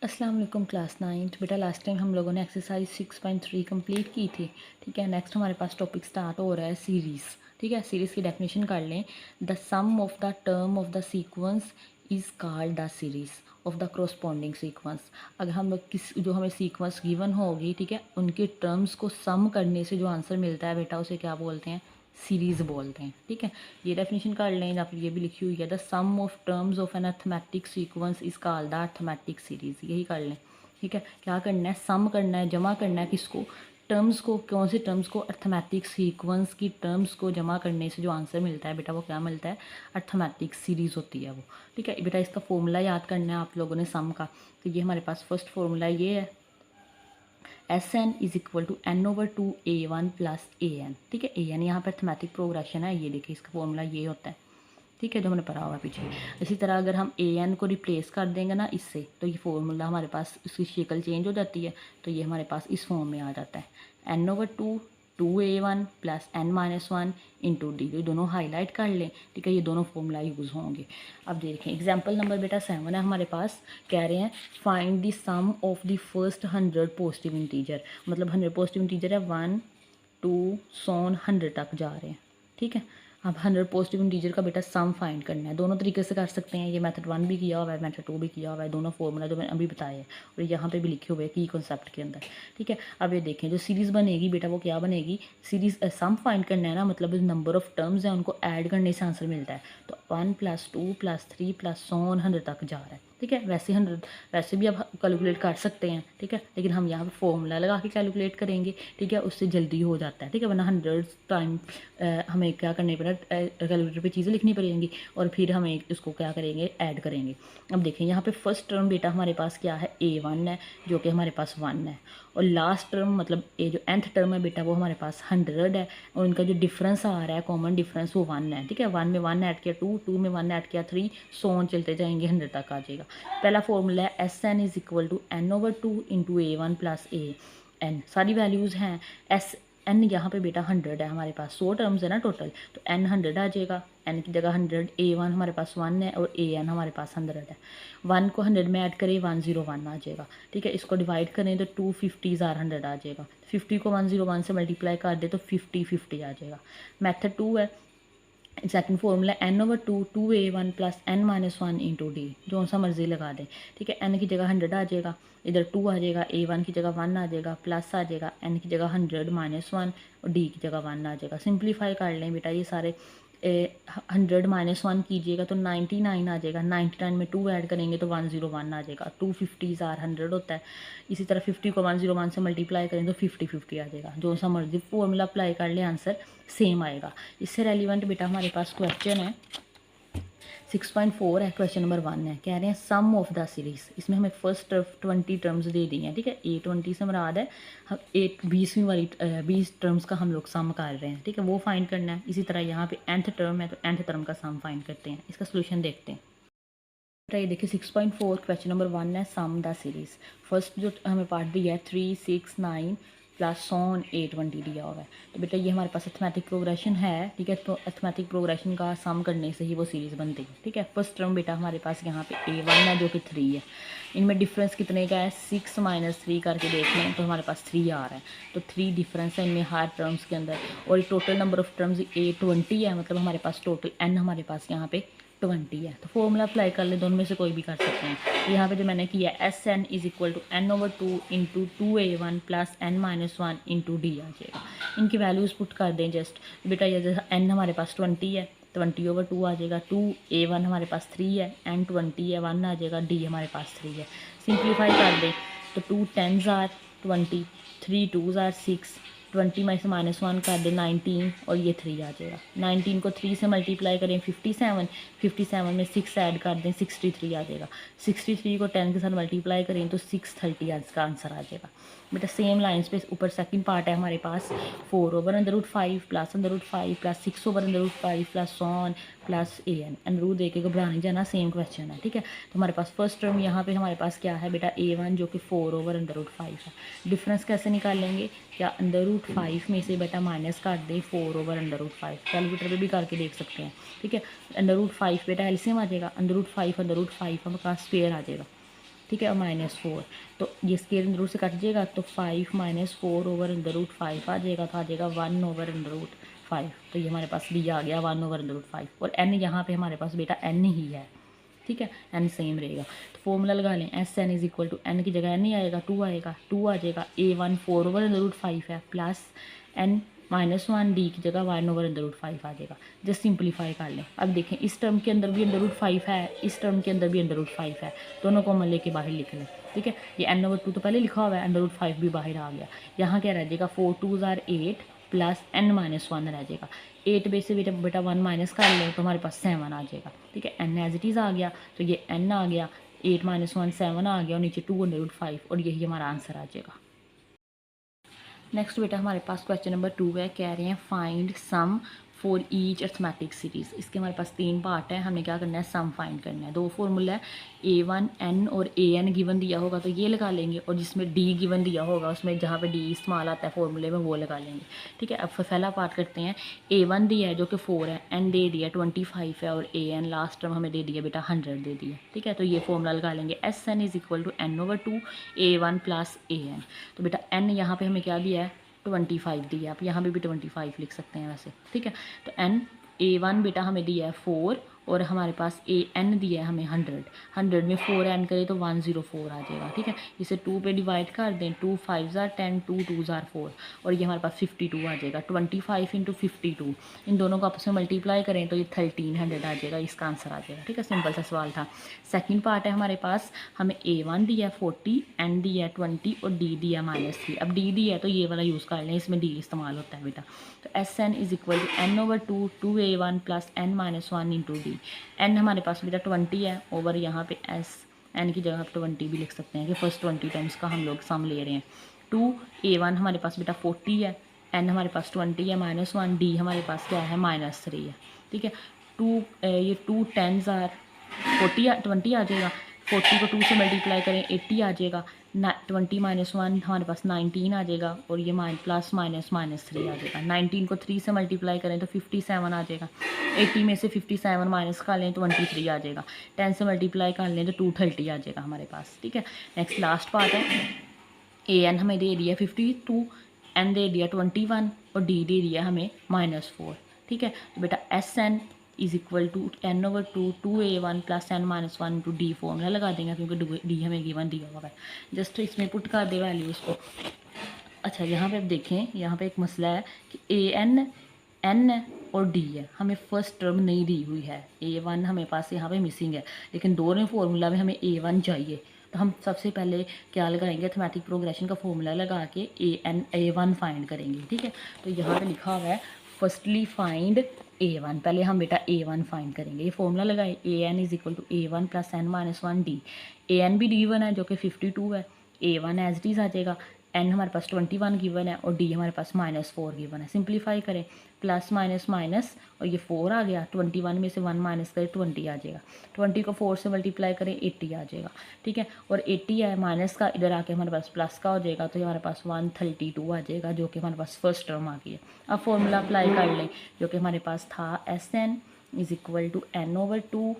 अस्सलाम वालेकुम class 9th। बेटा लास्ट टाइम हम लोगों ने एक्सरसाइज 6.3 कंप्लीट की थी। ठीक है, नेक्स्ट हमारे पास टॉपिक स्टार्ट हो रहा है सीरीज़। ठीक है, सीरीज़ की डेफिनेशन कर लें। The sum of the term of the sequence is called the series of the corresponding sequence. अगर हम लोग किस जो हमें सीक्वेंस गिवन होगी, ठीक है, उनके टर्म्स को सम करने से जो आंसर मिलता है बेटा उसे क्या बोलते हैं? सीरीज़ बोलते हैं। ठीक है, ये डेफिनेशन कर लें। या फिर ये भी लिखी हुई है, the sum of terms of an arithmetic sequence is called the arithmetic series. यही कर लें। ठीक है, क्या करना है? सम करना है, जमा करना है किसको? टर्म्स को। कौन से टर्म्स को? अर्थमेटिक सीक्वेंस की टर्म्स को जमा करने से जो आंसर मिलता है बेटा वो क्या मिलता है? अर्थमेटिक सीरीज़ होती है वो। ठीक है बेटा, इसका फॉर्मूला याद करना है आप लोगों ने सम का। तो ये हमारे पास फर्स्ट फॉर्मूला ये है, S N is equal to N over two A one plus A N. ठीक है, ए एन यहाँ पर अर्थमेटिक प्रोग्रेशन है। ये देखिए इसका फॉर्मूला ये होता है। ठीक है, जो हमने पढ़ा हुआ है पीछे। इसी तरह अगर हम ए एन को रिप्लेस कर देंगे ना इससे, तो ये फॉर्मूला हमारे पास इसकी शक्ल चेंज हो जाती है। तो ये हमारे पास इस फॉर्म में आ जाता है, N over two A one plus N minus one into D. ये दोनों हाईलाइट कर लें। ठीक है, ये दोनों फॉर्मूला यूज़ होंगे। अब देखें एग्जाम्पल नंबर बेटा 7 है हमारे पास। कह रहे हैं find the sum of the first 100 positive integer. मतलब 100 पॉजिटिव इंटीजर है, 1 2 सॉन 100 तक जा रहे हैं। ठीक है, अब 100 पॉजिटिव इंटीजर का बेटा सम फाइंड करना है। दोनों तरीके से कर सकते हैं। ये मेथड 1 भी किया हुआ है, मेथड 2 भी किया हुआ है। दोनों फॉर्मूला जो मैंने अभी बताए हैं और यहाँ पे भी लिखे हुए हैं की कॉन्सेप्ट के अंदर। ठीक है, अब ये देखें जो सीरीज़ बनेगी बेटा वो क्या बनेगी? सीरीज़ सम फाइंड करना है ना, मतलब नंबर ऑफ टर्म्स हैं उनको ऐड करने से आंसर मिलता है। तो 1 + 2 + 3 + सॉन 100 तक जा रहा है। ठीक है, वैसे भी आप कैलकुलेट कर सकते हैं। ठीक है, लेकिन हम यहाँ पे फॉर्मूला लगा के कैलकुलेट करेंगे। ठीक है, उससे जल्दी हो जाता है। ठीक है, वरना 100 टाइम हमें क्या करने पड़ेगा? कैलकुलेटर पे चीज़ें लिखनी पड़ेंगी और फिर हमें उसको क्या करेंगे? ऐड करेंगे। अब देखें यहाँ पे फर्स्ट टर्म बेटा हमारे पास क्या है? A1 है, जो कि हमारे पास 1 है। और लास्ट टर्म मतलब ये जो nth टर्म है बेटा वो हमारे पास 100 है। और उनका जो डिफरेंस आ रहा है, कॉमन डिफरेंस, वो 1 है। ठीक है, 1 में 1 ऐड किया 2, 2 में 1 ऐड किया 3, सो चलते जाएंगे 100 तक आ जाएगा। पहला फॉर्मूला है S N is equal to N over two into A one plus A N. सारी वैल्यूज़ हैं। एस एन यहाँ पे बेटा 100 है हमारे पास, 100 टर्म्स है ना टोटल, तो एन 100 आ जाएगा। एन की जगह 100, ए वन हमारे पास 1 है और ए एन हमारे पास 100 है। 1 को 100 में ऐड करें 101 आ जाएगा। ठीक है, इसको डिवाइड करें तो 250 100 आ जाएगा। 50 को 101 से मल्टीप्लाई कर दे तो 50 आ जाएगा। मेथड 2 है। Second formula N over two A one plus N minus one into D. जो सा मर्जी लगा दें। ठीक है, एन की जगह 100 आ जाएगा, इधर 2 आ जाएगा, ए वन की जगह 1 आ जाएगा, प्लस आ जाएगा, एन की जगह 100 माइनस 1 और डी की जगह 1 आ जाएगा। सिंप्लीफाई कर लें बेटा ये सारे। 100 माइनस 1 कीजिएगा तो 99 आ जाएगा। 99 में 2 ऐड करेंगे तो 101 आ जाएगा। 250 100 होता है। इसी तरह 50 को 101 से मल्टीप्लाई करें तो 50 आ जाएगा। जो सा मर्जी फॉर्मूला अप्लाई कर ले आंसर सेम आएगा। इससे रेलिवेंट बेटा हमारे पास क्वेश्चन है 6.4 है। क्वेश्चन नंबर 1 है, कह रहे हैं सम ऑफ द सीरीज़। इसमें हमें फर्स्ट 20 टर्म्स दे दी हैं। ठीक है, A20 से मुराद है हम 20वीं वाली 20 टर्म्स का हम लोग सम कर रहे हैं। ठीक है, वो फाइंड करना है। इसी तरह यहाँ पे nth टर्म है तो nth टर्म का सम फाइंड करते हैं। इसका सोल्यूशन देखते हैं। ये देखिए 6.4 क्वेश्चन नंबर 1 है, सम द सीरीज़। फर्स्ट जो हमें पार्ट दिया है 3 6 9 प्लस सॉन 820 दिया हुआ है। तो बेटा ये हमारे पास अर्थमेटिक प्रोग्रेशन है। ठीक है, तो अर्थमेटिक प्रोग्रेशन का सम करने से ही वो सीरीज़ बनती है। ठीक है, फर्स्ट टर्म बेटा हमारे पास यहाँ पे A1 है जो कि 3 है। इनमें डिफरेंस कितने का है? 6 - 3 करके देख लें तो हमारे पास 3 आ रहा है। तो 3 डिफरेंस है इनमें हर टर्म्स के अंदर। और total number of terms A20 है, मतलब हमारे पास टोटल n हमारे पास यहाँ पे 20 है। तो फॉर्मूला अप्लाई कर ले, दोनों में से कोई भी कर सकते हैं। यहाँ पे जो मैंने किया S N is equal to N over two into 2A1 plus N minus 1 into D आ जाएगा। इनकी वैल्यूज़ पुट कर दें जस्ट। बेटा ये जैसा एन हमारे पास 20 है, 20/2 आ जाएगा। 2A1 हमारे पास 3 है, एन 20 है, 1 आ जाएगा, डी हमारे पास 3 है। सिंप्लीफाई कर दें तो 2 10s आर 20, 3 2s आर 6, 20 में से -1 कर दें 19 और ये 3 आ जाएगा। 19 को 3 से मल्टीप्लाई करें 57, 57 में 6 ऐड कर दें 63 आ जाएगा। 63 को 10 के साथ मल्टीप्लाई करें तो 630 इसका आंसर आ जाएगा। बेटा सेम लाइन्स पे ऊपर सेकंड पार्ट है हमारे पास 4/√5 plus √5 plus 6/√5 plus so on plus an under root दे के घबरा नहीं जाना, सेम क्वेश्चन है। ठीक है, तो हमारे पास फर्स्ट टर्म यहाँ पे हमारे पास क्या है बेटा A1 जो कि 4/√5 है। डिफरेंस कैसे निकालेंगे? क्या √5 में से बेटा माइनस कर दें 4/√5। कैलकुलेटर पे भी करके देख सकते हैं। ठीक है, √5 बेटा एलसीएम आ जाएगा। √5 √5 हमारे पास स्क्वायर आ जाएगा। ठीक है, और -4, तो ये स्केयर अंडर रूट से कट जाएगा तो 5 - 4 ओवर अंडर रूट 5 आ जाएगा, तो आ जाएगा 1 ओवर अंडर रूट 5। तो ये हमारे पास डी आ गया 1 ओवर अंडर रूट 5, और एन यहाँ पे हमारे पास बेटा एन ही है, ठीक है, एन सेम रहेगा। तो फॉर्मूला लगा लें, S N is equal to N की जगह एन ही आएगा, 2 आएगा, 2 आ जाएगा, A1 4 ओवर अंडर रूट 5 है, प्लस एन -1 डी की जगह 1 ओवर अंडर रूट 5 आ जाएगा। जस्ट सिंपलीफाई कर लें। अब देखें, इस टर्म के अंदर भी अंडर रूट 5 है, इस टर्म के अंदर भी अंडर रूट 5 है, दोनों को कॉमन लेके बाहर लिख लें, ठीक है। ये एन ओवर 2 तो पहले लिखा हुआ है, अंडर रूट 5 भी बाहर आ गया। यहाँ क्या रह जाएगा, 4 2 = 8 प्लस n - 1 रह जाएगा। 8 में से बेटा 1 माइनस कर लें तो हमारे पास 7 आ जाएगा, ठीक है। n एज इट इज़ आ गया, तो ये n आ गया, 8 - 1 7 आ गया, और नीचे 2 अंडर रूट 5, और यही हमारा आंसर आ जाएगा। नेक्स्ट बेटा हमारे पास क्वेश्चन नंबर 2 है, कह रहे हैं find sum for each arithmetic series. इसके हमारे पास 3 पार्ट है, हमने क्या करना है, सम फाइंड करना है। 2 फार्मूला है, A1 n और AN गिवन दिया होगा तो ये लगा लेंगे, और जिसमें D गिवन दिया होगा उसमें जहाँ पे D इस्तेमाल आता है फॉर्मूले में वो लगा लेंगे, ठीक है। अब पहला पार्ट करते हैं। A1 दिया है जो कि 4 है, N दे दिया 25 है, और AN लास्ट टर्म हमें दे दिया बेटा 100 दे दिया, ठीक है। तो ये फॉर्मूला लगा लेंगे, SN is equal to n/2 A1 plus AN। तो बेटा n यहाँ पे हमें क्या दिया है, 25 दिया, आप यहाँ पे भी 25 लिख सकते हैं वैसे, ठीक है। तो n A1 बेटा हमें दिया है 4, और हमारे पास AN दिया है हमें 100, 100 में 4 ऐड करें तो 104 आ जाएगा, ठीक है। इसे 2 पे डिवाइड कर दें, 2 5 = 10, 2 2 = 4, और ये हमारे पास 52 आ जाएगा। 25 × 52, इन दोनों को आपस में मल्टीप्लाई करें तो ये 1300 आ जाएगा, इसका आंसर आ जाएगा, ठीक है। सिंपल सा सवाल था। सेकंड पार्ट है हमारे पास, हमें A1 दिया है 40, N दिया है 20, और D दिया -3। अब D दिया है तो ये वाला यूज़ कर लें, इसमें D इस्तेमाल होता है बेटा। तो SN is equal to n/2 2A1 plus n - 1 into D। n हमारे पास बेटा 20 है, ओवर यहाँ पे S, n की जगह आप 20 भी लिख सकते हैं कि फर्स्ट 20 टाइम्स का हम लोग सम ले रहे हैं। 2A1 हमारे पास बेटा 40 है, n हमारे पास 20 है, -1, D हमारे पास क्या है, -3 है, ठीक है। ये 2 10s are 20 आ जाएगा, 40 को 2 से मल्टीप्लाई करें 80 आ जाएगा, 20 - 1 हमारे पास 19 आ जाएगा, और ये प्लस माइनस -3 आ जाएगा। 19 को 3 से मल्टीप्लाई करें तो 57 आ जाएगा, 80 में से 57 माइनस कर लें तो 23 आ जाएगा, 10 से मल्टीप्लाई कर लें तो 230 आ जाएगा हमारे पास, ठीक है। नेक्स्ट लास्ट पार्ट है, AN हमें दे दिया 52, N दे दिया 21, और D दे दिया हमें -4, ठीक है। तो बेटा SN is equal to n/2 2A1 plus n - 1 into D formula लगा देंगे, क्योंकि D हमें गिवन दिया हुआ है। जस्ट इसमें पुट कर दे वैल्यूज़ को। अच्छा, यहाँ पे आप देखें, यहाँ पे एक मसला है कि AN N और D है, हमें फर्स्ट टर्म नहीं दी हुई है, A1 हमें पास यहाँ पे मिसिंग है, लेकिन दोनों फार्मूला में हमें A1 चाहिए। तो हम सबसे पहले क्या लगाएंगे, अर्थमेटिक प्रोग्रेशन का फॉर्मूला लगा के A1 फाइंड करेंगे, ठीक है। तो यहाँ पे लिखा हुआ है फर्स्टली फाइंड A1, पहले हम बेटा A1 फाइंड करेंगे। ये फॉर्मूला लगाए, AN is equal to A1 plus n - 1 D। AN भी D1 है जो कि 52 है, A1 एज इट इज़ आ जाएगा, N हमारे पास 21 गिवन है, और D हमारे पास -4 गिवन है। सिंप्लीफाई करें, प्लस माइनस माइनस, और ये 4 आ गया, 21 में से 1 माइनस करें 20 आ जाएगा, 20 को 4 से मल्टीप्लाई करें 80 आ जाएगा, ठीक है। और 80 है माइनस का, इधर आके हमारे पास प्लस का हो जाएगा, तो हमारे पास 132 आ जाएगा, जो कि हमारे पास फर्स्ट टर्म आ गई है। अब फॉर्मूला अप्लाई कर लें, जो कि हमारे पास था SN is equal to n/2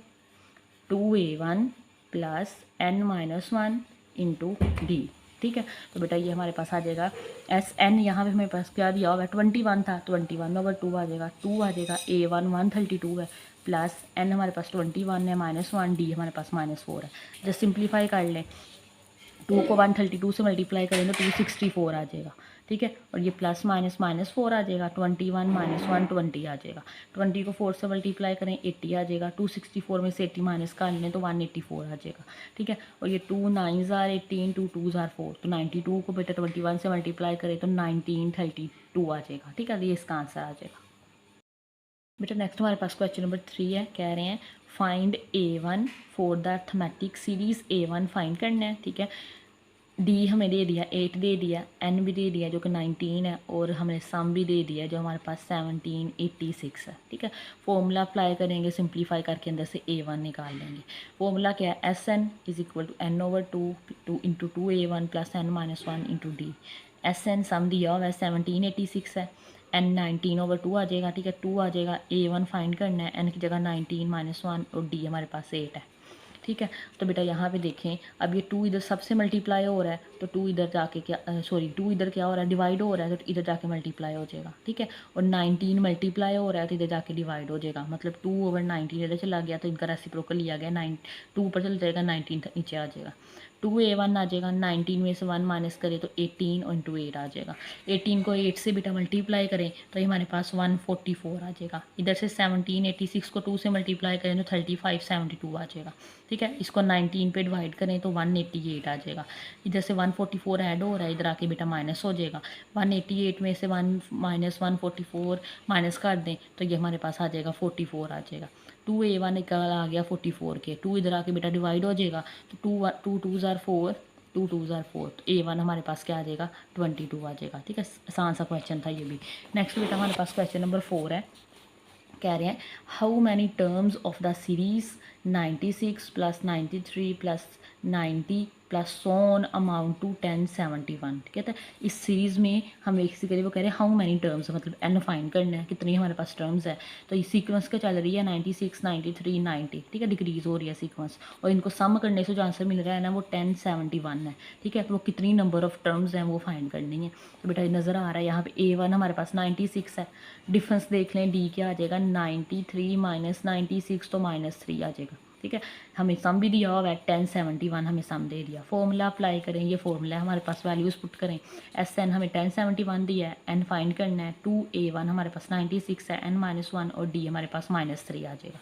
2A1 plus n - 1 into D, ठीक है। तो बेटा ये हमारे पास आ जाएगा SN, यहाँ पे हमारे पास क्या दिया होगा, 21 था, 21/2 आ जाएगा, 2 आ जाएगा, A1 132 है, प्लस N हमारे पास 21 है, -1, D हमारे पास -4 है। जस्ट सिंप्लीफाई कर लें, 2 को 132 से मल्टीप्लाई करें तो 264 आ जाएगा, ठीक है। और ये प्लस माइनस -4 आ जाएगा, 21 - 1 20 आ जाएगा, 20 को 4 से मल्टीप्लाई करें 80 आ जाएगा, 264 में से 80 माइनस कर लें तो 184 आ जाएगा, ठीक है। और ये 2 9s are 18, 2 2s are 4, तो 92 को बेटा 21 से मल्टीप्लाई करें तो 1932 आ जाएगा, ठीक है। ये इसका आंसर आ जाएगा। बेटा नेक्स्ट हमारे पास क्वेश्चन नंबर 3 है, कह रहे हैं find A1 for the arithmetic series A1 find करना है, ठीक है। D हमें दे दिया 8 दे दिया, N भी दे दिया जो कि 19 है, और हमें सम भी दे दिया जो हमारे पास 1786 है, ठीक है। फॉर्मूला अप्लाई करेंगे, सिंप्लीफाई करके अंदर से A1 निकाल लेंगे। फॉर्मूला क्या है, SN is equal to n/2 into 2A1 plus n - 1 into D। SN sum दिया हुआ है 1786 है, N 19/2 आ जाएगा, ठीक है, 2 आ जाएगा, A1 फाइंड करना है, N की जगह 19 - 1, और D हमारे पास 8 है, ठीक है। तो बेटा यहाँ पे देखें, अब ये 2 इधर सबसे मल्टीप्लाई हो रहा है, तो 2 इधर जाके क्या 2 इधर क्या हो रहा है, डिवाइड हो रहा है, तो इधर जाके मल्टीप्लाई हो जाएगा, ठीक है। और 19 मल्टीप्लाई हो रहा है तो इधर जाके डिवाइड हो जाएगा, मतलब 2/19 इधर चला गया तो इनका रेसिप्रोकल लिया गया, 2 ऊपर चल जाएगा, 19 नीचे आ जाएगा, 2a1 आ जाएगा, 19 में से 1 माइनस करें तो 18 और इंटू 8 आ जाएगा। 18 को 8 से बेटा मल्टीप्लाई करें तो ये हमारे पास 144 आ जाएगा। इधर से 1786 को 2 से मल्टीप्लाई करें तो 3572 आ जाएगा, ठीक है। इसको 19 पे डिवाइड करें तो 188 आ जाएगा। इधर से 144 ऐड हो रहा है, इधर आके बेटा माइनस हो जाएगा, 188 में से 1 माइनस 144 माइनस कर दें तो ये हमारे पास आ जाएगा 44 आ जाएगा। 2a1 निकाल आ गया 44 के, 2 इधर आके बेटा डिवाइड हो जाएगा, तो 2 2 ज़ार 4, 2 2 ज़ार 4, तो a1 हमारे पास क्या आ जाएगा 22 आ जाएगा, ठीक है। आसान सा क्वेश्चन था ये भी। नेक्स्ट बेटा हमारे पास क्वेश्चन नंबर 4 है, कह रहे हैं how many terms of the series 96 plus 93 plus 90 plus so on amount to 1071, ठीक है। इस सीरीज़ में हम बेसिकली वो कह रहे हैं हाउ मैनी टर्म्स, मतलब एन फाइंड करना है कितनी हमारे पास टर्म्स है। तो ये सीक्वेंस क्या चल रही है 96 93 90, ठीक है, डिक्रीज हो रही है सीक्वेंस, और इनको सम करने से जो आंसर मिल रहा है ना वो 1071 है, ठीक है। तो वो कितनी नंबर ऑफ टर्म्स हैं वो फाइंड करनी है। तो बेटा नज़र आ रहा है यहाँ पे a1 हमारे पास 96 है, डिफरेंस देख लें डी क्या आ जाएगा 93 माइनस 96 तो -3 आ जाएगा, ठीक है। हमें सम भी दिया हुआ है 1071, हमें सम दे दिया, फॉर्मूला अप्लाई करें, ये फॉर्मूला है हमारे पास, वैल्यूज़ पुट करें, SN हमें 1071 दिया है, N फाइंड करना है, 2a1 हमारे पास 96 है, N-1 और D हमारे पास -3 आ जाएगा।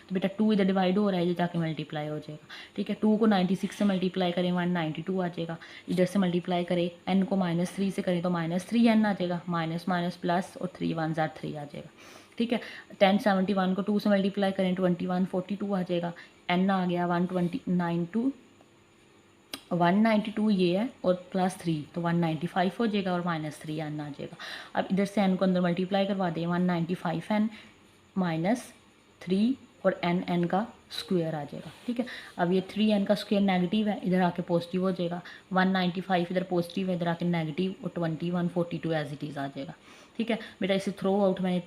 तो बेटा 2 इधर डिवाइड हो रहा है, ये जाके मल्टीप्लाई हो जाएगा, ठीक है। 2 को 96 से मल्टीप्लाई करें 192 आ जाएगा, इधर से मल्टीप्लाई करें n को -3 से करें तो -3n आ जाएगा, माइनस माइनस प्लस और 3 1 ज़ार 3 आ जाएगा, ठीक है। 1071 को 2 से मल्टीप्लाई करें 2142 आ जाएगा, n आ गया 192 ये है और +3 तो 195 हो जाएगा और -3n आ जाएगा। अब इधर से n को अंदर मल्टीप्लाई करवा दें, 195n -3 और n का स्क्वायर आ जाएगा, ठीक है। अब ये 3n का स्क्वायर नेगेटिव है, इधर आके पॉजिटिव हो जाएगा, 195 इधर पॉजिटिव है, इधर आके नेगेटिव और 2142 एज इट इज़ आ जाएगा, ठीक है। बेटा इसे थ्रो आउट मैंने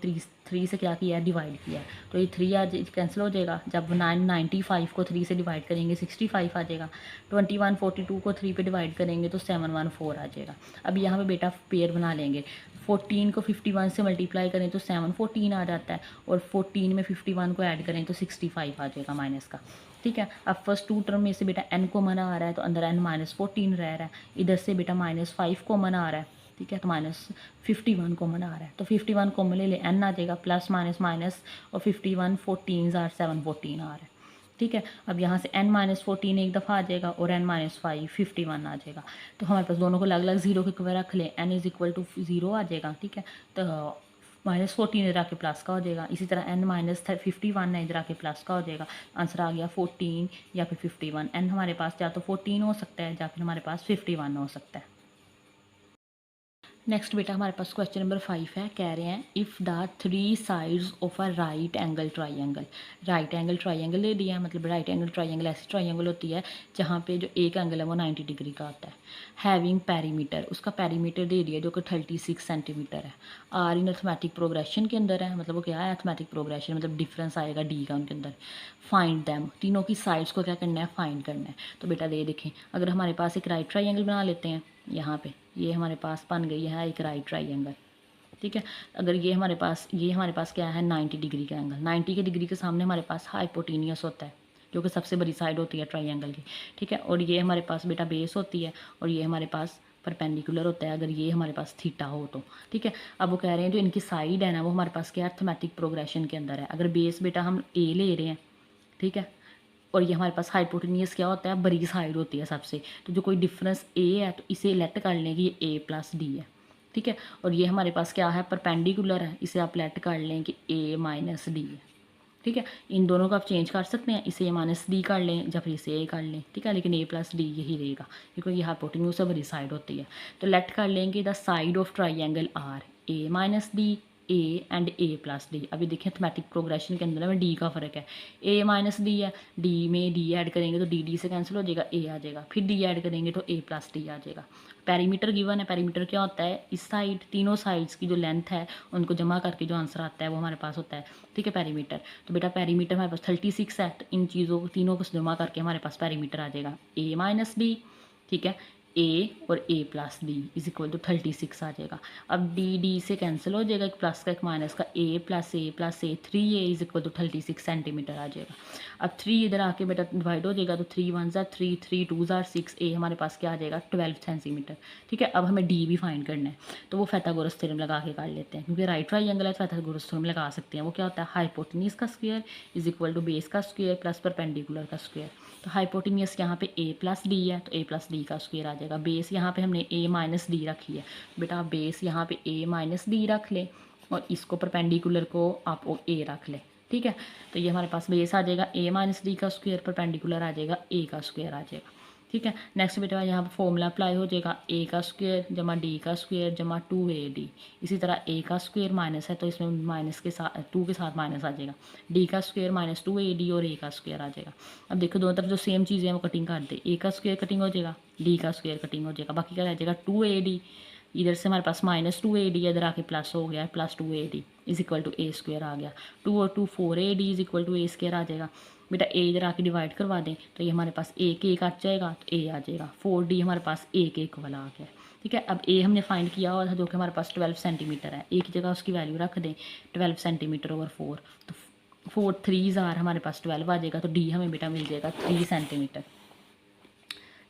3 से क्या किया है, डिवाइड किया है, तो ये 3 आज कैंसिल हो जाएगा, जब 995 को 3 से डिवाइड करेंगे 65 आ जाएगा, 2142 को 3 पे डिवाइड करेंगे तो 714 आ जाएगा। अब यहाँ पे बेटा पेयर बना लेंगे, 14 को 51 से मल्टीप्लाई करें तो 714 आ जाता है, और 14 में 51 को ऐड करें तो 65 आ जाएगा माइनस का, ठीक है। अब फर्स्ट 2 टर्म में से बेटा n कॉमन आ रहा है तो अंदर n -14 रह रहा है, इधर से बेटा -5 कॉमन आ रहा है, ठीक है, तो -51 कॉमन आ रहा है, तो 51 कॉमन ले ले n आ जाएगा, प्लस माइनस माइनस और 51 14 ज़ार 714 आ रहा है, ठीक है। अब यहाँ से n-14 एक दफ़ा आ जाएगा और n-5 51 आ जाएगा, तो हमारे पास दोनों को अलग अलग जीरो के कवर रख लें, n = 0 आ जाएगा, ठीक है। तो -14 इधर आके प्लस का हो जाएगा, इसी तरह n-51 है, इधर आके प्लस का हो जाएगा, आंसर आ गया 14 या फिर 51। n हमारे पास या तो 14 हो सकता है या फिर हमारे पास 51 हो सकता है। नेक्स्ट बेटा हमारे पास क्वेश्चन नंबर 5 है, कह रहे हैं if the 3 sides of a right angle triangle, right angle triangle दे दिया है, मतलब राइट एंगल ट्राइंगल ऐसी ट्राइंगल होती है जहाँ पे जो एक एंगल है वो 90 डिग्री का होता है, हैविंग पेरीमीटर, उसका पेरीमीटर दे दिया जो कि 36 सेंटीमीटर है, आर इन अर्थमेटिक प्रोग्रेशन के अंदर है, मतलब वो क्या है अर्थमेटिक प्रोग्रेशन, मतलब डिफरेंस आएगा डी का उनके अंदर। फाइंड दैम, तीनों की साइड्स को क्या करना है, फाइंड करना है। तो बेटा ये देखें, अगर हमारे पास एक राइट ट्राइंगल बना लेते हैं, यहाँ पे ये हमारे पास बन गई है एक राइट ट्राइंगल, ठीक है। अगर ये हमारे पास क्या है 90 डिग्री का एंगल, 90 के डिग्री के सामने हमारे पास हाइपोटेनियस होता है जो कि सबसे बड़ी साइड होती है ट्राइंगल की, ठीक है। और ये हमारे पास बेटा बेस होती है और ये हमारे पास परपेंडिकुलर होता है, अगर ये हमारे पास थीटा हो तो, ठीक है। अब वो कह रहे हैं जो इनकी साइड है ना वो हमारे पास क्या अर्थमेटिक प्रोग्रेशन के अंदर है, अगर बेस बेटा हम ए ले रहे हैं, ठीक है, और ये हमारे पास हाइपोटेनियस क्या होता है बड़ी साइड होती है सबसे, तो जो कोई डिफरेंस ए है तो इसे लेट कर लें कि ये A+D है, ठीक है। और ये हमारे पास क्या है परपेंडिकुलर है, इसे आप लेट कर लें कि A-D है, ठीक है। इन दोनों को आप चेंज कर सकते हैं, इसे -D कर लें या फिर इसे A कर लें, ठीक है, लेकिन A+D यही रहेगा क्योंकि ये हाइपोटेन्यूज से बड़ी साइड होती है। तो लेट कर लेंगे the side of triangle are A-D A and A plus D. अभी देखिए थमेटिक प्रोग्रेशन के अंदर में डी का फ़र्क है, ए माइनस डी है, डी में डी ऐड करेंगे तो डी डी से कैंसिल हो जाएगा, ए आ जाएगा, फिर डी ऐड करेंगे तो ए प्लस डी आ जाएगा। पेरीमीटर गिवन है, पेरीमीटर क्या होता है, इस साइड तीनों साइड्स की जो लेंथ है उनको जमा करके जो आंसर आता है वो हमारे पास होता है, ठीक है, पेरीमीटर। तो बेटा पेरीमीटर हमारे पास 36 है, तो इन चीज़ों को तीनों को जमा करके हमारे पास पेरीमीटर आ जाएगा ए माइनस डी, ठीक है, ए और A plus D is equal to 36 आ जाएगा। अब डी डी से कैंसिल हो जाएगा, एक प्लस का एक माइनस का, A plus A 3a is equal to 36 centimetre आ जाएगा। अब 3 इधर आके बेटा डिवाइड हो जाएगा, तो 3 1 ज़ा 3, 3 2 ज़ा 6, ए हमारे पास क्या आ जाएगा 12 सेंटीमीटर, ठीक है। अब हमें डी भी फाइंड करना है, तो वो पाइथागोरस थ्योरम लगा के कर लेते हैं, क्योंकि राइट ट्राइंगल है तो पाइथागोरस थ्योरम लगा सकते हैं। वो क्या होता है, हाइपोटेन्यूज का square is equal to base का स्क्वायर प्लस परपेंडिकुलर का स्क्वायर। तो हाइपोटेन्यूज यहाँ पे ए प्लस डी है, तो ए प्लस डी का स्क्वायर आ जाएगा। बेस यहाँ पे हमने ए माइनस डी रखी है, बेटा बेस यहाँ पे ए माइनस डी रख ले और इसको परपेंडिकुलर को आप ए रख ले, ठीक है। तो ये हमारे पास बेस आ जाएगा ए माइनस डी का स्क्वायर, परपेंडिकुलर आ जाएगा ए का स्क्वायर आ जाएगा, ठीक है। नेक्स्ट बेटा यहाँ पर फॉर्मूला अप्लाई हो जाएगा, ए का स्क्वायर जमा डी का स्क्वायर जमा 2ad। इसी तरह ए का स्क्वायर माइनस है तो इसमें माइनस के साथ 2 के साथ माइनस आ जाएगा, डी का स्क्वायर माइनस 2ad और ए का स्क्वायर आ जाएगा। अब देखो दोनों तरफ जो सेम चीज़ है वो कटिंग कर दे, ए का स्क्वायर कटिंग हो जाएगा, डी का स्क्वायर कटिंग हो जाएगा, बाकी क्या रह जाएगा 2ad। इधर से हमारे पास माइनस 2ad इधर आके प्लस हो गया, plus 2ad is equal to A square आ गया, 2 और 2 4ad is equal to A square आ जाएगा। बेटा ए इधर आके डिवाइड करवा दें तो ये हमारे पास एक एक कट जाएगा तो ए आ जाएगा, 4d हमारे पास एक एक वाला आ गया, ठीक है। अब ए हमने फाइंड किया हुआ था जो कि हमारे पास 12 सेंटीमीटर है, एक जगह उसकी वैल्यू रख दें 12 सेंटीमीटर ओवर 4, तो 4 3 आर हमारे पास 12 आ जाएगा, तो डी हमें बेटा मिल जाएगा 3 सेंटीमीटर,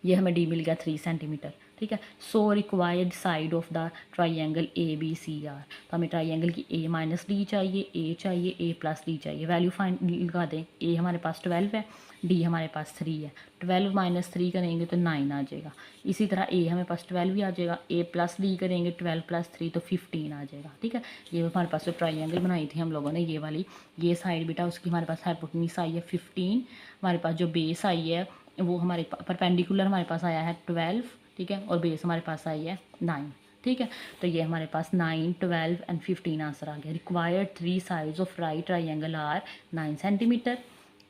ये हमें डी मिल गया 3 सेंटीमीटर, ठीक है। So required side of the triangle A B C are, तो हमें ट्राइंगल की ए माइनस डी चाहिए, ए चाहिए, ए प्लस डी चाहिए। वैल्यू फाइंड लगा दें, ए हमारे पास 12 है, डी हमारे पास 3 है, 12 माइनस 3 करेंगे तो 9 आ जाएगा। इसी तरह ए हमारे पास 12 भी आ जाएगा, ए प्लस डी करेंगे 12 प्लस 3 तो 15 आ जाएगा, ठीक है। ये हमारे पास जो ट्राइंगल बनाई थी हम लोगों ने ये वाली, ये साइड बेटा उसकी हमारे पास हाइपोटेन्यूज आई है 15, हमारे पास जो बेस आई है वो हमारे परपेंडिकुलर हमारे पास आया है 12, ठीक है, और बेस हमारे पास आई है 9, ठीक है। तो ये हमारे पास 9 12 एंड 15 आंसर आ गया। Required 3 sides of right triangle are 9 centimetre,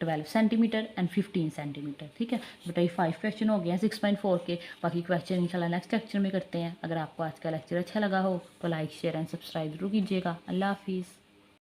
12 centimetre and 15 centimetre, ठीक है। बेटा ये 5 क्वेश्चन हो गए हैं 6.4 के, बाकी क्वेश्चन इंशाल्लाह नेक्स्ट लेक्चर में करते हैं। अगर आपको आज का लेक्चर अच्छा लगा हो तो लाइक शेयर एंड सब्सक्राइब जरूर कीजिएगा। अल्लाह हाफिज़।